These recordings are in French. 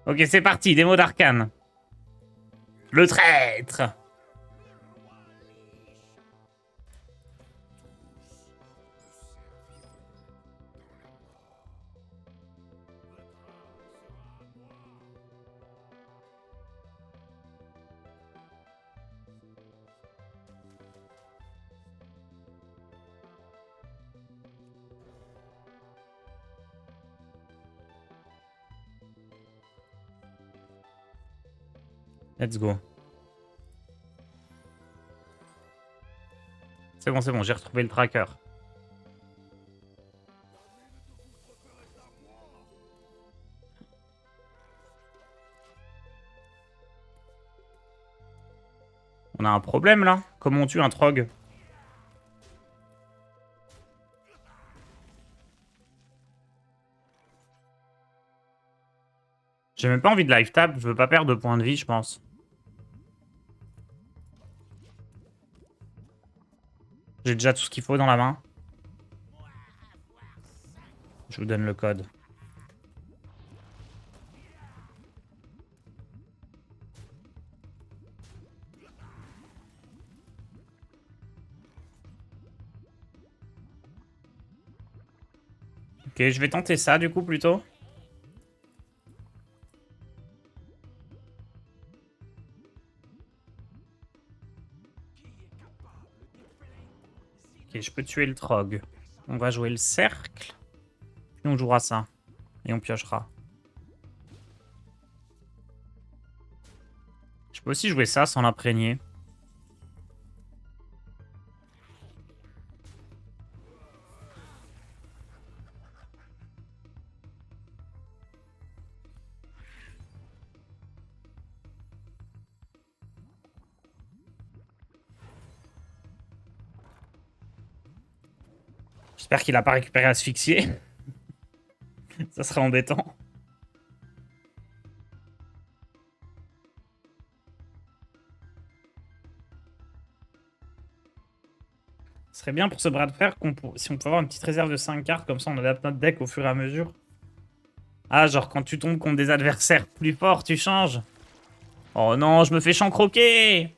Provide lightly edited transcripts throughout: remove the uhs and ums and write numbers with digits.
Ok, c'est parti, démo d'arcane. Le traître. Let's go. C'est bon, j'ai retrouvé le tracker. On a un problème là. Comment on tue un trog? J'ai même pas envie de live tap, je veux pas perdre de points de vie, je pense. J'ai déjà tout ce qu'il faut dans la main. Je vous donne le code. Ok, je vais tenter ça du coup plutôt. Ok, je peux tuer le trog. On va jouer le cercle. Puis on jouera ça. Et on piochera. Je peux aussi jouer ça sans l'imprégner. J'espère qu'il a pas récupéré asphyxié. Ça serait embêtant. Ce serait bien pour ce bras de fer si on peut avoir une petite réserve de 5 cartes, comme ça on adapte notre deck au fur et à mesure. Ah, genre quand tu tombes contre des adversaires plus forts, tu changes. Oh non, je me fais chancroquer.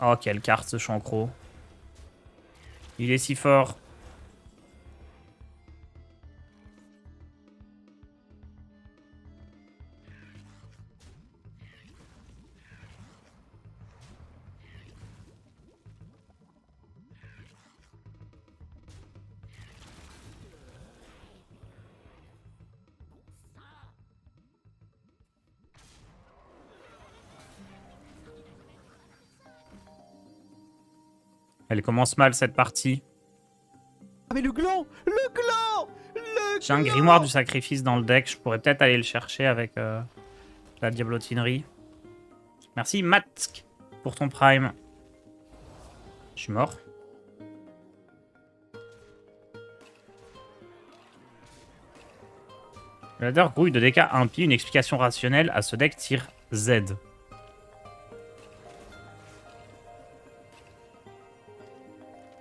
Oh, quelle carte ce chancro. Il est si fort. Elle commence mal cette partie. Ah mais le gland! Le gland! Le J'ai un gland! grimoire du sacrifice dans le deck. Je pourrais peut-être aller le chercher avec la diablotinerie. Merci Matsk pour ton prime. Je suis mort. Le ladder grouille de DK impie. Une explication rationnelle à ce deck tire Z.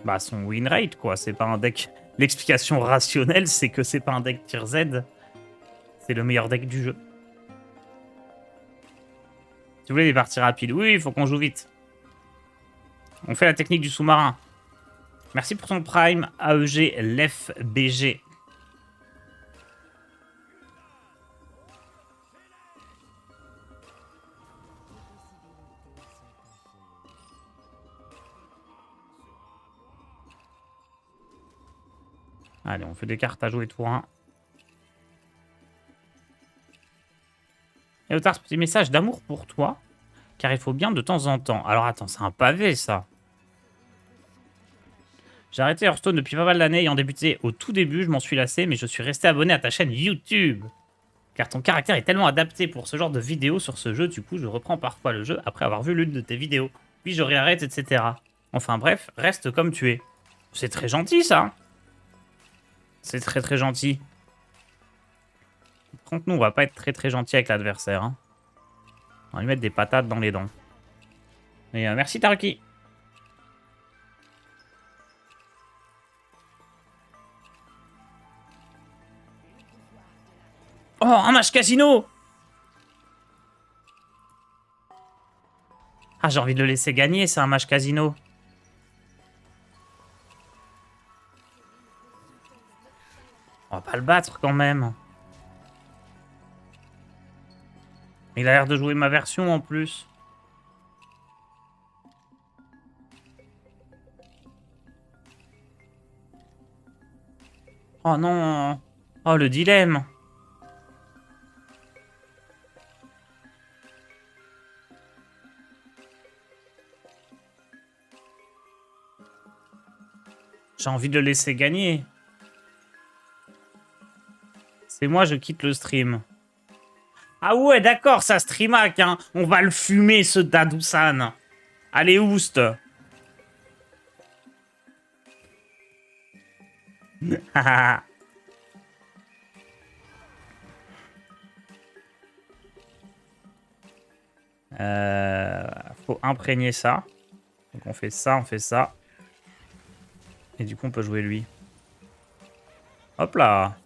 Bah son win rate quoi, c'est pas un deck... L'explication rationnelle c'est que c'est pas un deck tier Z. C'est le meilleur deck du jeu. Si vous voulez des parties rapides, oui, il faut qu'on joue vite. On fait la technique du sous-marin. Merci pour ton prime, AEG Lef BG. Allez, on fait des cartes à jouer tour 1. Et Otars, petit message d'amour pour toi, car il faut bien de temps en temps. Alors attends, c'est un pavé ça. J'ai arrêté Hearthstone depuis pas mal d'années, ayant débuté au tout début, je m'en suis lassé, mais je suis resté abonné à ta chaîne YouTube. Car ton caractère est tellement adapté pour ce genre de vidéos sur ce jeu, du coup je reprends parfois le jeu après avoir vu l'une de tes vidéos. Puis je réarrête, etc. Enfin bref, reste comme tu es. C'est très gentil ça. C'est très très gentil. Par contre, nous, on va pas être très très gentil avec l'adversaire. Hein. On va lui mettre des patates dans les dents. Et merci Taruki. un match casino! Ah, j'ai envie de le laisser gagner, c'est un match casino. On va pas le battre quand même. Il a l'air de jouer ma version en plus. Oh non. Oh, le dilemme. J'ai envie de le laisser gagner. C'est moi, je quitte le stream. Ah ouais, d'accord, ça streamac, hein. On va le fumer, ce Dadousan. Allez, oust. Faut imprégner ça. Donc on fait ça, on fait ça. Et du coup, on peut jouer lui. Hop là.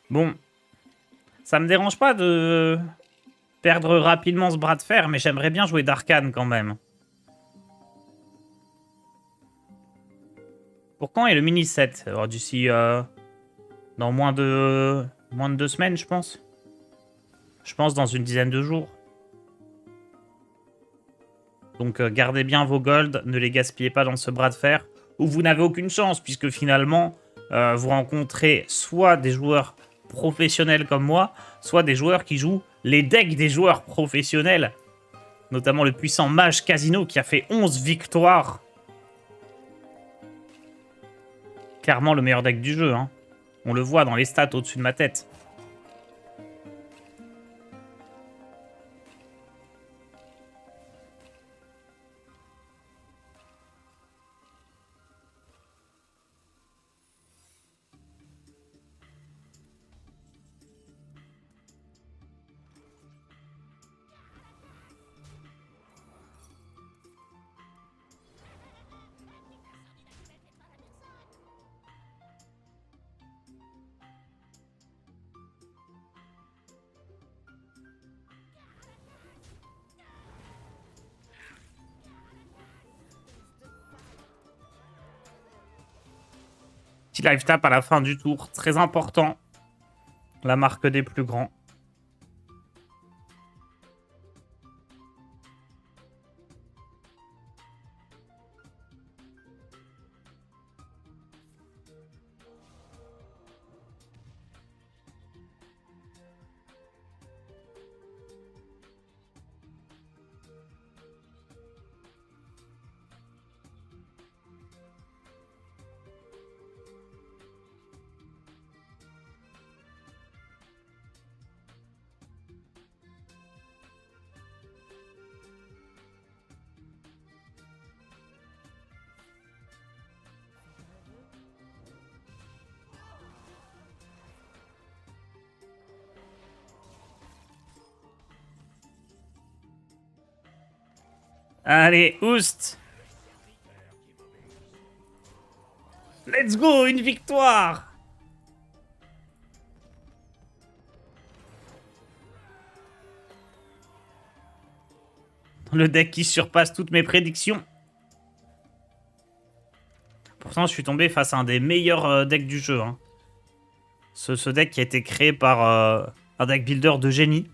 Bon. Ça me dérange pas de perdre rapidement ce bras de fer, mais j'aimerais bien jouer d'Arcane quand même. Pour quand est le mini-set? Alors d'ici... dans moins de 2 semaines, je pense. Je pense dans une dizaine de jours. Donc gardez bien vos golds, ne les gaspillez pas dans ce bras de fer, où vous n'avez aucune chance, puisque finalement, vous rencontrez soit des joueurs professionnels comme moi, soit des joueurs qui jouent les decks des joueurs professionnels. Notamment le puissant Mage Casino qui a fait 11 victoires. Clairement le meilleur deck du jeu, hein. On le voit dans les stats au-dessus de ma tête. Petit live tap à la fin du tour, très important. La marque des plus grands. Allez, oust. Let's go, une victoire. Le deck qui surpasse toutes mes prédictions. Pourtant, je suis tombé face à un des meilleurs decks du jeu, hein. Ce deck qui a été créé par un deck builder de génie.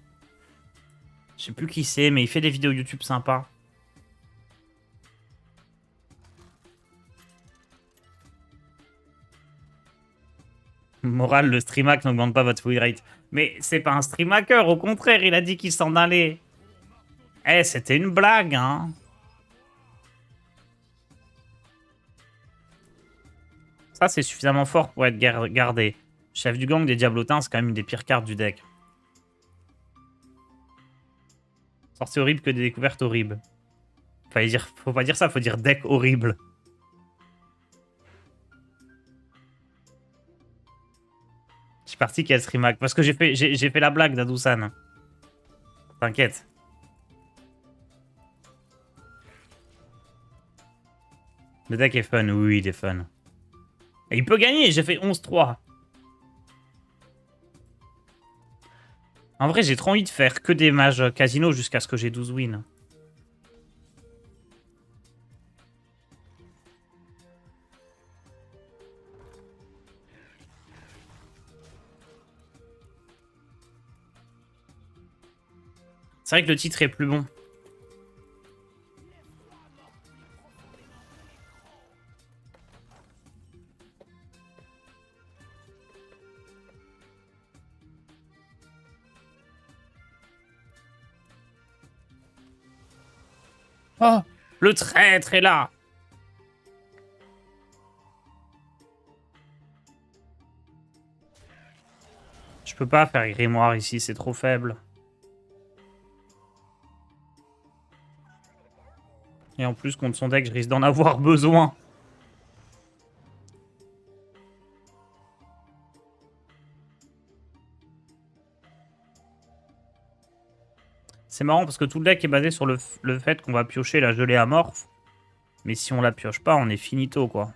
Je sais plus qui c'est, mais il fait des vidéos YouTube sympas. Moral, le streamac n'augmente pas votre win rate. Mais c'est pas un streamaker, au contraire, il a dit qu'il s'en allait. Eh, c'était une blague, hein. Ça, c'est suffisamment fort pour être gardé. Chef du gang des Diablotins, c'est quand même une des pires cartes du deck. Sortie horrible que des découvertes horribles. Faut pas dire ça, faut dire deck horrible. Je suis parti quel streamac. Parce que j'ai fait la blague d'Adousan. T'inquiète. Le deck est fun, oui, il est fun. Et il peut gagner, j'ai fait 11-3. En vrai, j'ai trop envie de faire que des mages casino jusqu'à ce que j'ai 12 wins. C'est vrai que le titre est plus bon. Oh, le traître est là. Je peux pas faire grimoire ici, c'est trop faible. Et en plus, contre son deck, je risque d'en avoir besoin. C'est marrant parce que tout le deck est basé sur le fait qu'on va piocher la gelée amorphe. Mais si on la pioche pas, on est finito, quoi.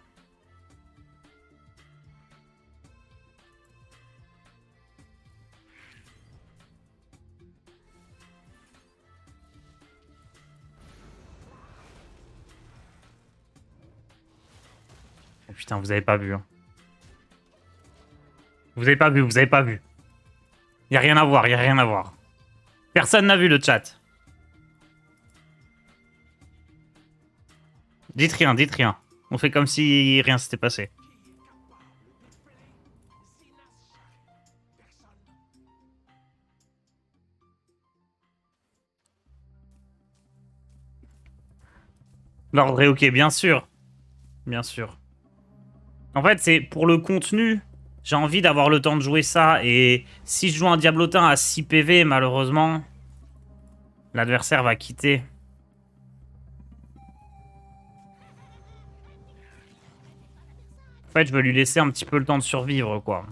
Oh putain, vous avez pas vu. Hein. Vous avez pas vu, vous avez pas vu. Y a rien à voir, y a rien à voir. Personne n'a vu le chat. Dites rien, dites rien. On fait comme si rien s'était passé. L'ordre est ok, bien sûr. Bien sûr. En fait, c'est pour le contenu. J'ai envie d'avoir le temps de jouer ça. Et si je joue un Diablotin à 6 PV, malheureusement, l'adversaire va quitter. En fait, je veux lui laisser un petit peu le temps de survivre, quoi.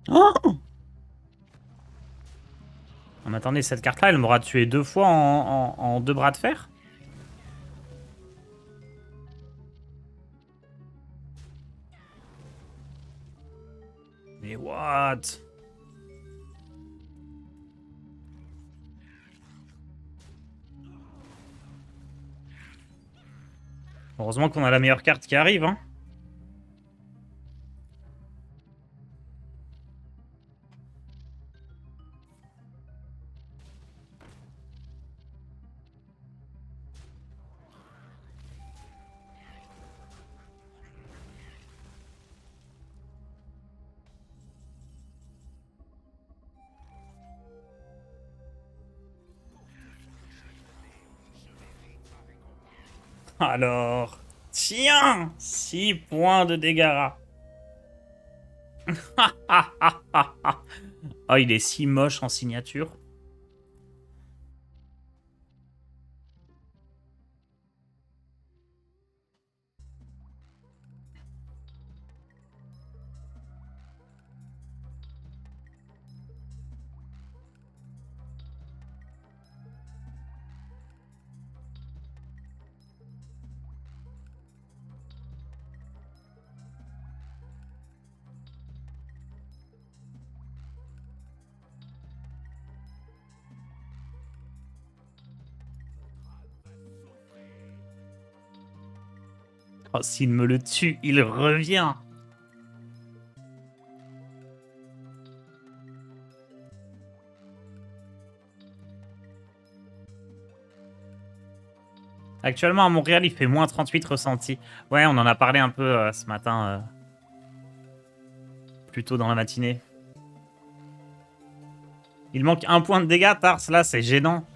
Oh, mais attendez, cette carte-là, elle m'aura tué 2 fois en 2 bras de fer? Mais what? Heureusement qu'on a la meilleure carte qui arrive, hein. Alors, tiens, 6 points de dégâts. Oh, il est si moche en signature. Oh, s'il me le tue, il revient. Actuellement, à Montréal, il fait moins 38 ressenti. Ouais, on en a parlé un peu ce matin plus tôt dans la matinée. Il manque 1 point de dégâts, Tars, là, c'est gênant.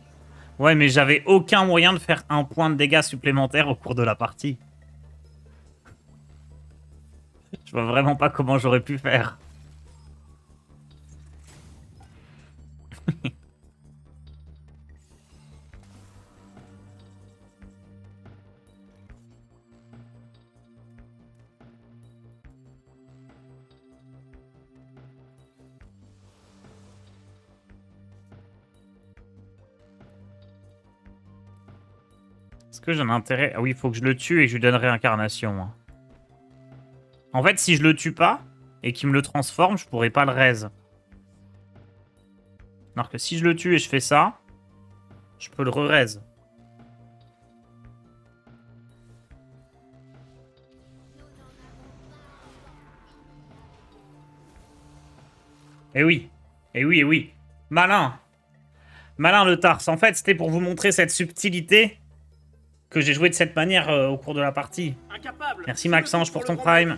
Ouais, mais j'avais aucun moyen de faire 1 point de dégâts supplémentaires au cours de la partie. Je vois vraiment pas comment j'aurais pu faire. Est-ce que j'ai un intérêt? Ah oui, il faut que je le tue et que je lui donne réincarnation. Hein. En fait, si je le tue pas et qu'il me le transforme, je pourrais pas le raise. Alors que si je le tue et je fais ça, je peux le re-raise. Eh oui. Eh oui, eh oui. Malin. Malin le Tars. En fait, c'était pour vous montrer cette subtilité que j'ai joué de cette manière au cours de la partie. Incapable. Merci Maxange pour ton prime.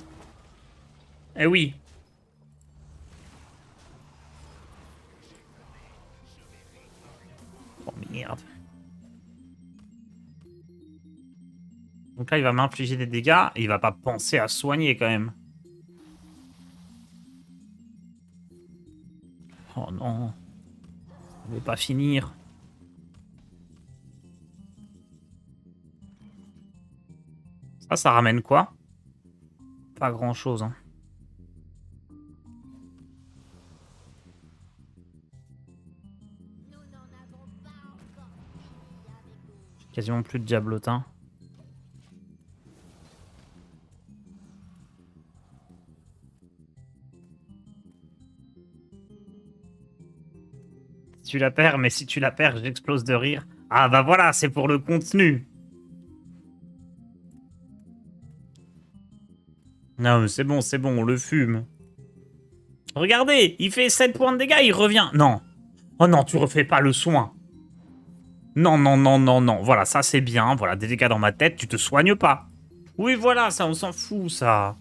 Eh oui. Oh merde. Donc là, il va m'infliger des dégâts et il va pas penser à soigner quand même. Oh non. On ne veut pas finir. Ça ramène quoi? Pas grand chose. Hein. Quasiment plus de diablotin. Si tu la perds, mais si tu la perds, j'explose de rire. Ah bah voilà, c'est pour le contenu. Non, mais c'est bon, on le fume. Regardez, il fait 7 points de dégâts, il revient. Non. Oh non, tu refais pas le soin. Non, non, non, non, non. Voilà, ça c'est bien. Voilà, des dégâts dans ma tête, tu te soignes pas. Oui, voilà, ça, on s'en fout, ça.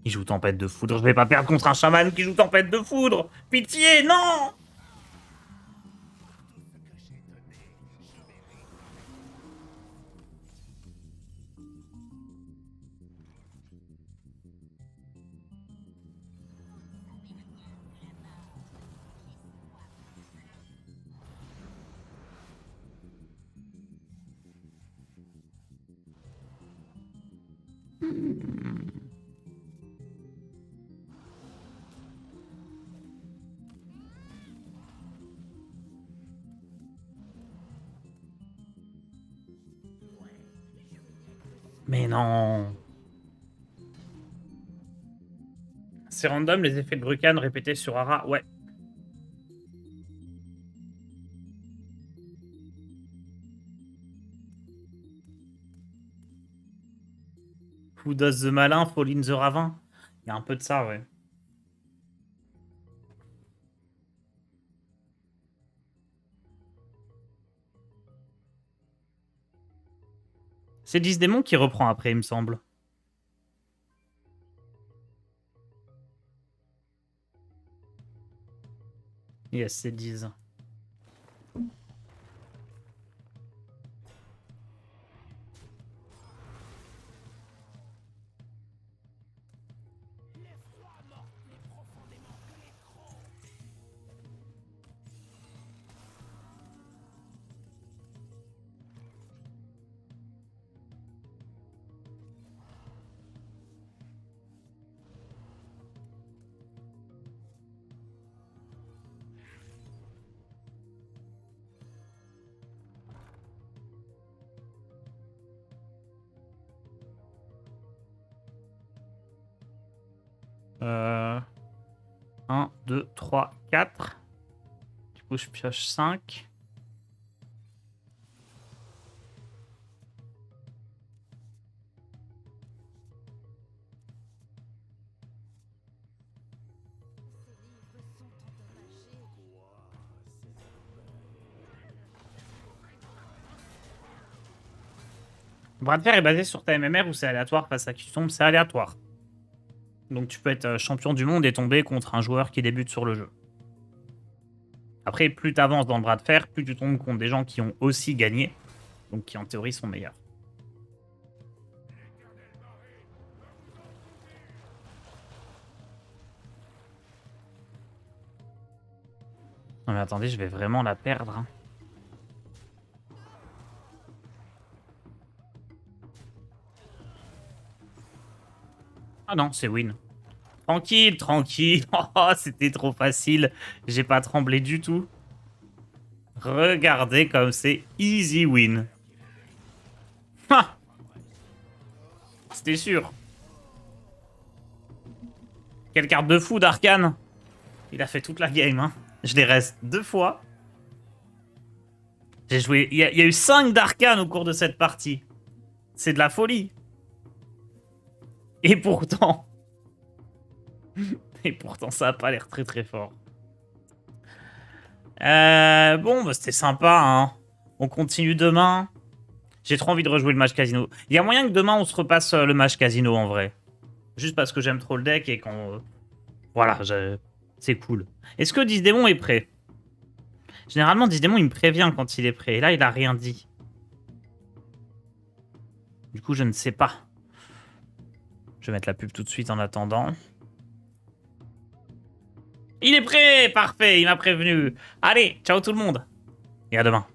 Il joue tempête de foudre. Je vais pas perdre contre un chaman qui joue tempête de foudre. Pitié, non! Mais non. C'est random les effets de Brucan répétés sur Ara. Ouais. Who does the malin, fall in the ravin? Il y a un peu de ça, ouais. C'est 10 démons qui reprend après, il me semble. Yes, c'est 10. Euh... 1, 2, 3, 4. Du coup, je pioche 5. Bras de fer est basé sur ta MMR où c'est aléatoire face à qui tu tombes, c'est aléatoire. Donc tu peux être champion du monde et tomber contre un joueur qui débute sur le jeu. Après, plus tu avances dans le bras de fer, plus tu tombes contre des gens qui ont aussi gagné, donc qui en théorie sont meilleurs. Non mais attendez, je vais vraiment la perdre. Hein. Ah non, c'est win. Tranquille, tranquille. Oh, c'était trop facile. J'ai pas tremblé du tout. Regardez comme c'est easy win. Ha! C'était sûr. Quelle carte de fou d'Arcane. Il a fait toute la game. Hein. Je les reste 2 fois. J'ai joué... Il y a eu 5 d'Arcane au cours de cette partie. C'est de la folie. Et pourtant... Et pourtant, ça a pas l'air très très fort. Bon, bah, c'était sympa, hein. On continue demain. J'ai trop envie de rejouer le match casino. Il y a moyen que demain, on se repasse le match casino, en vrai. Juste parce que j'aime trop le deck et qu'on... Voilà, c'est cool. Est-ce que 10 démons est prêt? Généralement, 10 démons, il me prévient quand il est prêt. Et là, il a rien dit. Du coup, je ne sais pas. Je vais mettre la pub tout de suite en attendant. Il est prêt! Parfait, il m'a prévenu. Allez, ciao tout le monde. Et à demain.